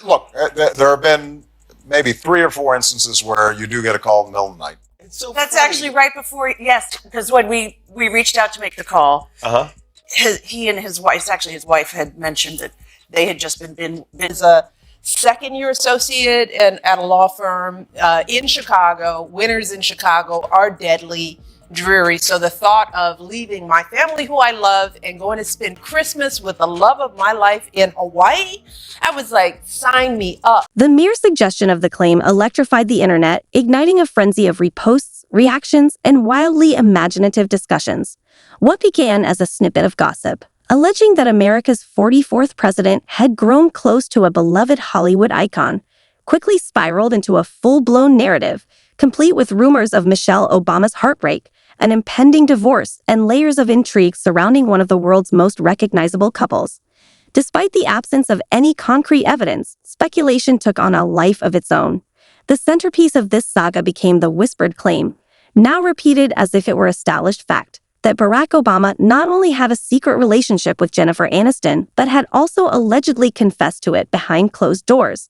Look, there have been maybe 3 or 4 instances where you do get a call in the middle of the night. It's so That's funny. actually right before, yes, because when we reached out to make the call, Uh-huh. he and his wife, actually his wife had mentioned that they had just been Is a second-year associate at a law firm in Chicago. Winters in Chicago are deadly dreary. So the thought of leaving my family who I love and going to spend Christmas with the love of my life in Hawaii, I was like, sign me up. The mere suggestion of the claim electrified the internet, igniting a frenzy of reposts, reactions, and wildly imaginative discussions. What began as a snippet of gossip, alleging that America's 44th president had grown close to a beloved Hollywood icon, quickly spiraled into a full-blown narrative, complete with rumors of Michelle Obama's heartbreak, an impending divorce, and layers of intrigue surrounding one of the world's most recognizable couples. Despite the absence of any concrete evidence, speculation took on a life of its own. The centerpiece of this saga became the whispered claim, now repeated as if it were established fact, that Barack Obama not only had a secret relationship with Jennifer Aniston, but had also allegedly confessed to it behind closed doors.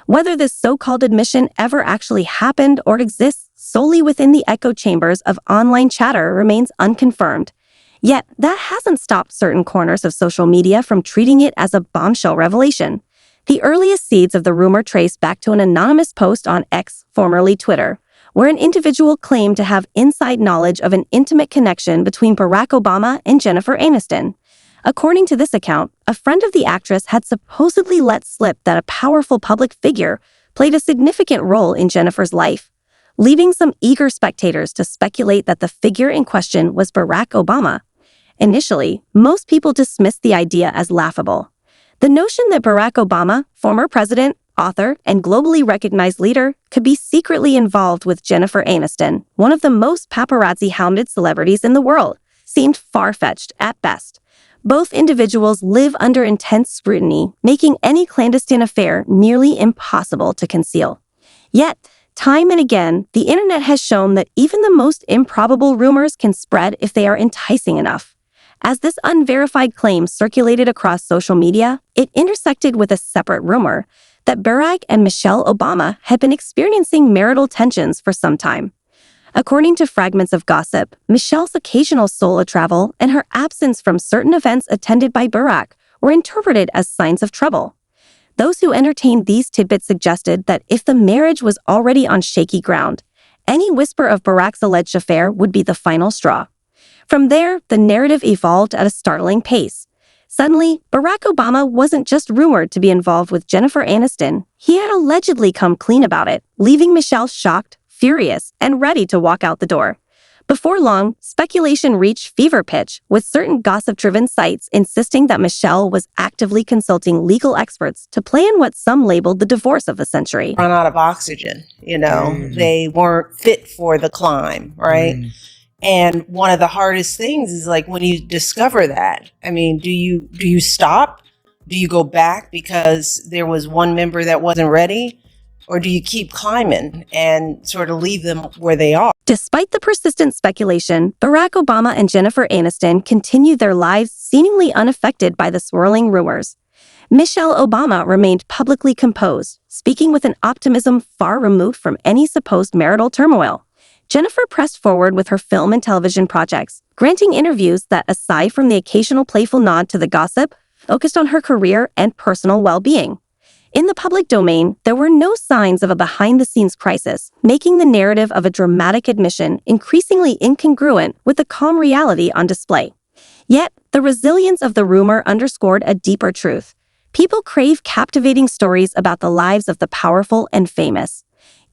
Whether this so-called admission ever actually happened or exists solely within the echo chambers of online chatter remains unconfirmed. Yet, that hasn't stopped certain corners of social media from treating it as a bombshell revelation. The earliest seeds of the rumor trace back to an anonymous post on X, formerly Twitter, where an individual claimed to have inside knowledge of an intimate connection between Barack Obama and Jennifer Aniston. According to this account, a friend of the actress had supposedly let slip that a powerful public figure played a significant role in Jennifer's life, leaving some eager spectators to speculate that the figure in question was Barack Obama. Initially, most people dismissed the idea as laughable. The notion that Barack Obama, former president, author, and globally recognized leader, could be secretly involved with Jennifer Aniston, one of the most paparazzi-hounded celebrities in the world, seemed far-fetched at best. Both individuals live under intense scrutiny, making any clandestine affair nearly impossible to conceal. Yet, time and again, the internet has shown that even the most improbable rumors can spread if they are enticing enough. As this unverified claim circulated across social media, it intersected with a separate rumor that Barack and Michelle Obama had been experiencing marital tensions for some time. According to fragments of gossip, Michelle's occasional solo travel and her absence from certain events attended by Barack were interpreted as signs of trouble. Those who entertained these tidbits suggested that if the marriage was already on shaky ground, any whisper of Barack's alleged affair would be the final straw. From there, the narrative evolved at a startling pace. Suddenly, Barack Obama wasn't just rumored to be involved with Jennifer Aniston. He had allegedly come clean about it, leaving Michelle shocked, furious, and ready to walk out the door. Before long, speculation reached fever pitch, with certain gossip-driven sites insisting that Michelle was actively consulting legal experts to plan what some labeled the divorce of the century. Run out of oxygen, They weren't fit for the climb, right? And one of the hardest things is like when you discover that, I mean, do you stop? Do you go back because there was one member that wasn't ready? Or do you keep climbing and sort of leave them where they are? Despite the persistent speculation, Barack Obama and Jennifer Aniston continued their lives seemingly unaffected by the swirling rumors. Michelle Obama remained publicly composed, speaking with an optimism far removed from any supposed marital turmoil. Jennifer pressed forward with her film and television projects, granting interviews that, aside from the occasional playful nod to the gossip, focused on her career and personal well-being. In the public domain, there were no signs of a behind-the-scenes crisis, making the narrative of a dramatic admission increasingly incongruent with the calm reality on display. Yet, the resilience of the rumor underscored a deeper truth. People crave captivating stories about the lives of the powerful and famous.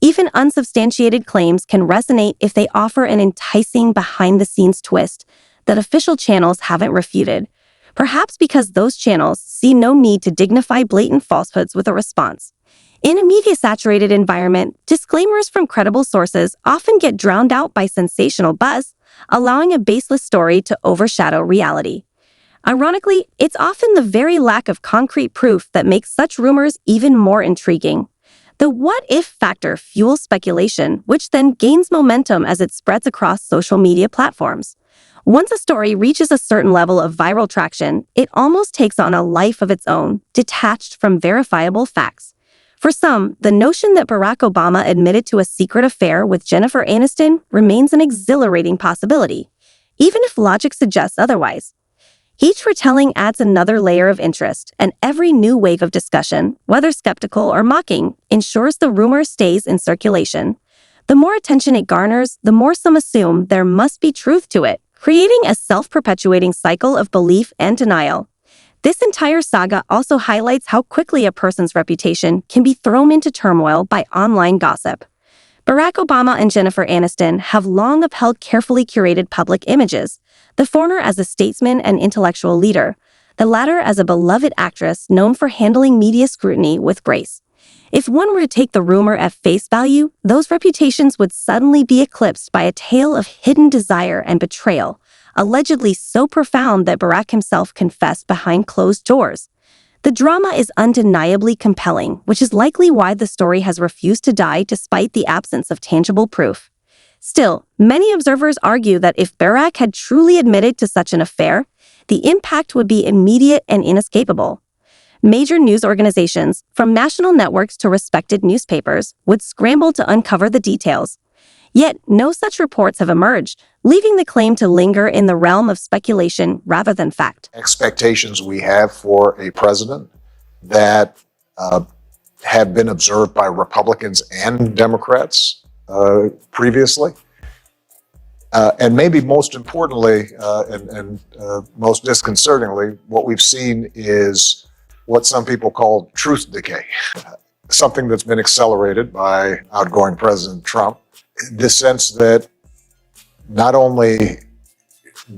Even unsubstantiated claims can resonate if they offer an enticing behind-the-scenes twist that official channels haven't refuted. Perhaps because those channels see no need to dignify blatant falsehoods with a response. In a media-saturated environment, disclaimers from credible sources often get drowned out by sensational buzz, allowing a baseless story to overshadow reality. Ironically, it's often the very lack of concrete proof that makes such rumors even more intriguing. The what-if factor fuels speculation, which then gains momentum as it spreads across social media platforms. Once a story reaches a certain level of viral traction, it almost takes on a life of its own, detached from verifiable facts. For some, the notion that Barack Obama admitted to a secret affair with Jennifer Aniston remains an exhilarating possibility, even if logic suggests otherwise. Each retelling adds another layer of interest, and every new wave of discussion, whether skeptical or mocking, ensures the rumor stays in circulation. The more attention it garners, the more some assume there must be truth to it, creating a self-perpetuating cycle of belief and denial. This entire saga also highlights how quickly a person's reputation can be thrown into turmoil by online gossip. Barack Obama and Jennifer Aniston have long upheld carefully curated public images, the former as a statesman and intellectual leader, the latter as a beloved actress known for handling media scrutiny with grace. If one were to take the rumor at face value, those reputations would suddenly be eclipsed by a tale of hidden desire and betrayal, allegedly so profound that Barack himself confessed behind closed doors. The drama is undeniably compelling, which is likely why the story has refused to die despite the absence of tangible proof. Still, many observers argue that if Barack had truly admitted to such an affair, the impact would be immediate and inescapable. Major news organizations, from national networks to respected newspapers, would scramble to uncover the details. Yet, no such reports have emerged, leaving the claim to linger in the realm of speculation rather than fact. Expectations we have for a president that have been observed by Republicans and Democrats previously. And maybe most importantly, and most disconcertingly, what we've seen is what some people call truth decay, something that's been accelerated by outgoing President Trump. This sense that not only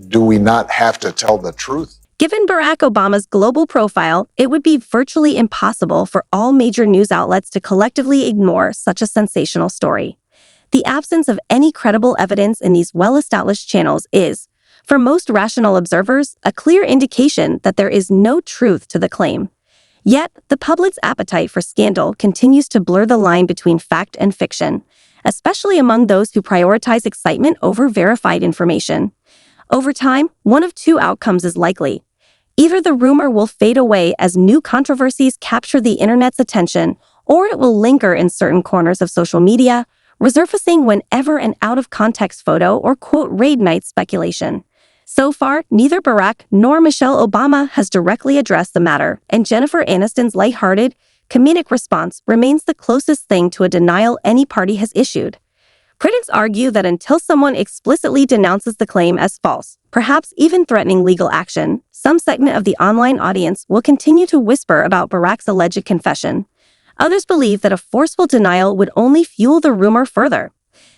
do we not have to tell the truth. Given Barack Obama's global profile, it would be virtually impossible for all major news outlets to collectively ignore such a sensational story. The absence of any credible evidence in these well-established channels is, for most rational observers, a clear indication that there is no truth to the claim. Yet, the public's appetite for scandal continues to blur the line between fact and fiction, especially among those who prioritize excitement over verified information. Over time, one of two outcomes is likely. Either the rumor will fade away as new controversies capture the internet's attention, or it will linger in certain corners of social media, resurfacing whenever an out-of-context photo or quote raid night speculation. So far, neither Barack nor Michelle Obama has directly addressed the matter, and Jennifer Aniston's lighthearted, comedic response remains the closest thing to a denial any party has issued. Critics argue that until someone explicitly denounces the claim as false, perhaps even threatening legal action, some segment of the online audience will continue to whisper about Barack's alleged confession. Others believe that a forceful denial would only fuel the rumor further.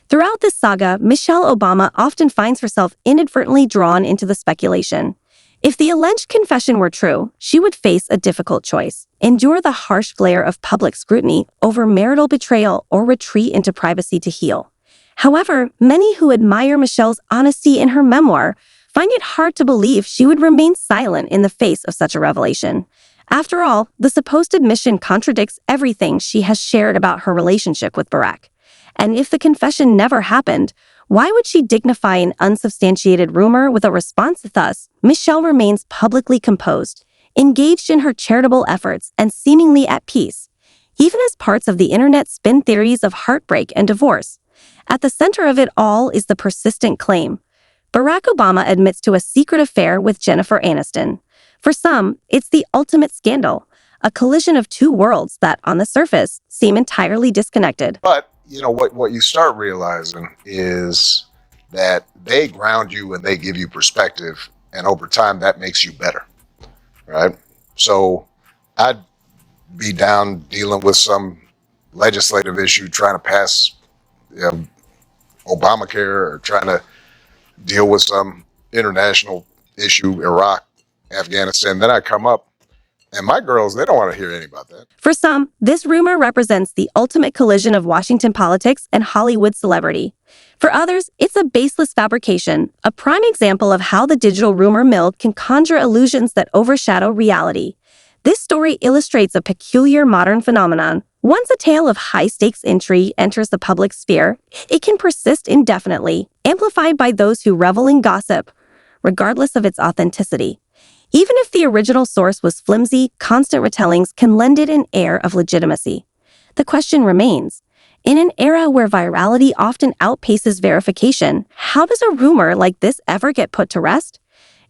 Throughout this saga, Michelle Obama often finds herself inadvertently drawn into the speculation. If the alleged confession were true, she would face a difficult choice: endure the harsh glare of public scrutiny over marital betrayal or retreat into privacy to heal. However, many who admire Michelle's honesty in her memoir find it hard to believe she would remain silent in the face of such a revelation. After all, the supposed admission contradicts everything she has shared about her relationship with Barack. And if the confession never happened, why would she dignify an unsubstantiated rumor with a response? Thus, Michelle remains publicly composed, engaged in her charitable efforts, and seemingly at peace, even as parts of the internet spin theories of heartbreak and divorce. At the center of it all is the persistent claim: Barack Obama admits to a secret affair with Jennifer Aniston. For some, it's the ultimate scandal, a collision of two worlds that, on the surface, seem entirely disconnected. But, you know, what you start realizing is that they ground you and they give you perspective, and over time that makes you better, right? So I'd be down dealing with some legislative issue, trying to pass Obamacare, or trying to deal with some international issue, Iraq, Afghanistan. Then I come up, and my girls, they don't want to hear anything about that. For some, this rumor represents the ultimate collision of Washington politics and Hollywood celebrity. For others, it's a baseless fabrication, a prime example of how the digital rumor mill can conjure illusions that overshadow reality. This story illustrates a peculiar modern phenomenon, Once a tale of high-stakes intrigue enters the public sphere, it can persist indefinitely, amplified by those who revel in gossip, regardless of its authenticity. Even if the original source was flimsy, constant retellings can lend it an air of legitimacy. The question remains, in an era where virality often outpaces verification, how does a rumor like this ever get put to rest?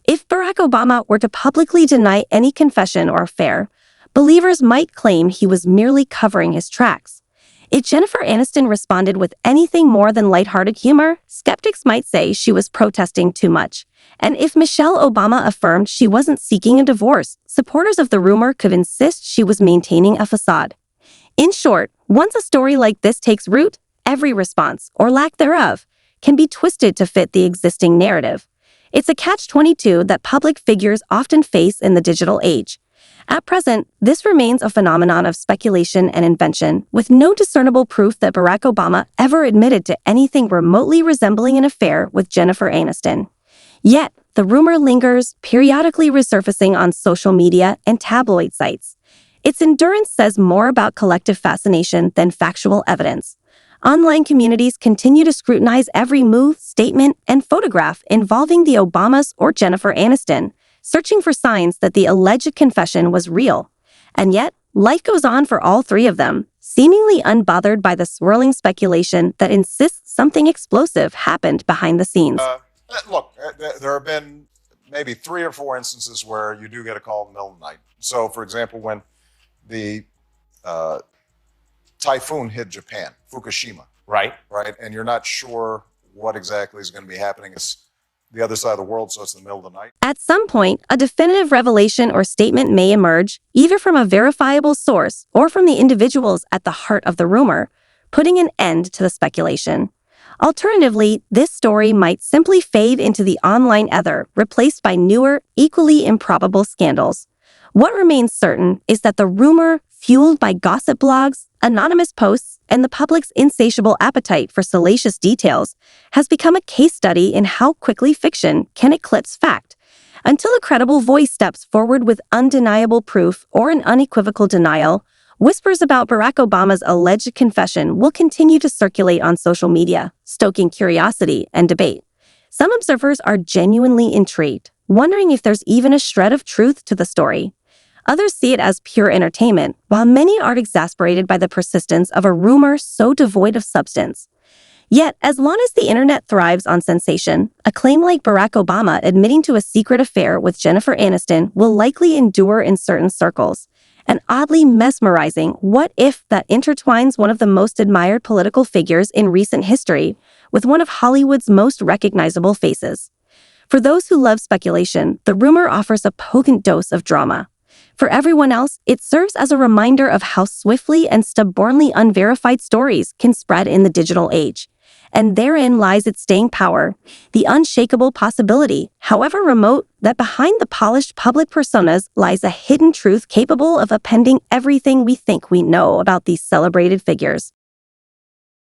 If Barack Obama were to publicly deny any confession or affair, believers might claim he was merely covering his tracks. If Jennifer Aniston responded with anything more than lighthearted humor, skeptics might say she was protesting too much. And if Michelle Obama affirmed she wasn't seeking a divorce, supporters of the rumor could insist she was maintaining a facade. In short, once a story like this takes root, every response, or lack thereof, can be twisted to fit the existing narrative. It's a catch-22 that public figures often face in the digital age. At present, this remains a phenomenon of speculation and invention, with no discernible proof that Barack Obama ever admitted to anything remotely resembling an affair with Jennifer Aniston. Yet, the rumor lingers, periodically resurfacing on social media and tabloid sites. Its endurance says more about collective fascination than factual evidence. Online communities continue to scrutinize every move, statement, and photograph involving the Obamas or Jennifer Aniston, searching for signs that the alleged confession was real. And yet, life goes on for all three of them, seemingly unbothered by the swirling speculation that insists something explosive happened behind the scenes. Look, there have been maybe 3 or 4 instances where you do get a call in the middle of the night. So, for example, when the typhoon hit Japan, Fukushima, Right. and you're not sure what exactly is going to be happening. It's the other side of the world, so it's in the middle of the night. At some point, a definitive revelation or statement may emerge, either from a verifiable source or from the individuals at the heart of the rumor, putting an end to the speculation. Alternatively, this story might simply fade into the online ether, replaced by newer, equally improbable scandals. What remains certain is that the rumor, fueled by gossip blogs, anonymous posts, and the public's insatiable appetite for salacious details, has become a case study in how quickly fiction can eclipse fact. Until a credible voice steps forward with undeniable proof or an unequivocal denial, whispers about Barack Obama's alleged confession will continue to circulate on social media, stoking curiosity and debate. Some observers are genuinely intrigued, wondering if there's even a shred of truth to the story. Others see it as pure entertainment, while many are exasperated by the persistence of a rumor so devoid of substance. Yet, as long as the internet thrives on sensation, a claim like Barack Obama admitting to a secret affair with Jennifer Aniston will likely endure in certain circles. An oddly mesmerizing what if that intertwines one of the most admired political figures in recent history with one of Hollywood's most recognizable faces. For those who love speculation, the rumor offers a potent dose of drama. For everyone else, it serves as a reminder of how swiftly and stubbornly unverified stories can spread in the digital age. And therein lies its staying power, the unshakable possibility, however remote, that behind the polished public personas lies a hidden truth capable of appending everything we think we know about these celebrated figures.